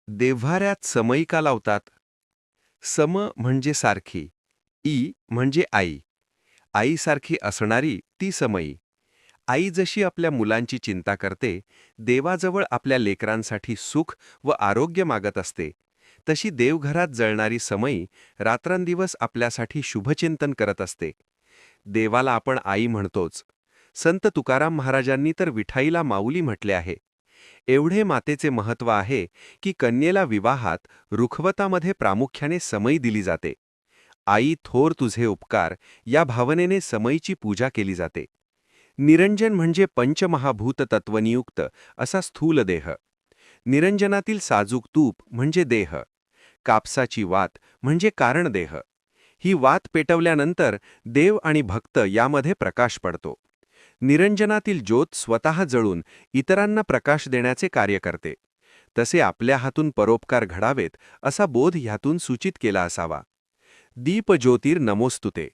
देव्हाऱ्यात समई का लावतात? सम म्हणजे सारखी, ई म्हणजे आई. आईसारखी असणारी ती समई. आई जशी आपल्या मुलांची चिंता करते, देवाजवळ आपल्या लेकरांसाठी सुख व आरोग्य मागत असते, तशी देवघरात जळणारी समई रात्रंदिवस आपल्यासाठी शुभचिंतन करत असते. देवाला आपण आई म्हणतोच. संत तुकाराम महाराजांनी तर विठाईला माऊली म्हटले आहे. एवढे मातेचे महत्त्व आहे की कन्येला विवाहात रुखवतामध्ये प्रामुख्याने समई दिली जाते. आई थोर तुझे उपकार या भावनेने समईची पूजा केली जाते. निरंजन म्हणजे पंचमहाभूत तत्वनियुक्त असा स्थूल देह. निरंजनातील साजूक तूप म्हणजे देह. कापसाची वात म्हणजे कारण देह. ही वात पेटवल्यानंतर देव आणि भक्त यामध्ये प्रकाश पडतो. निरंजनातील ज्योत स्वतः जळून इतरांना प्रकाश देण्याचे कार्य करते. तसे आपल्या हातून परोपकार घडावेत असा बोध ह्यातून सूचित केला असावा. दीप ज्योतीर नमोस्तुते.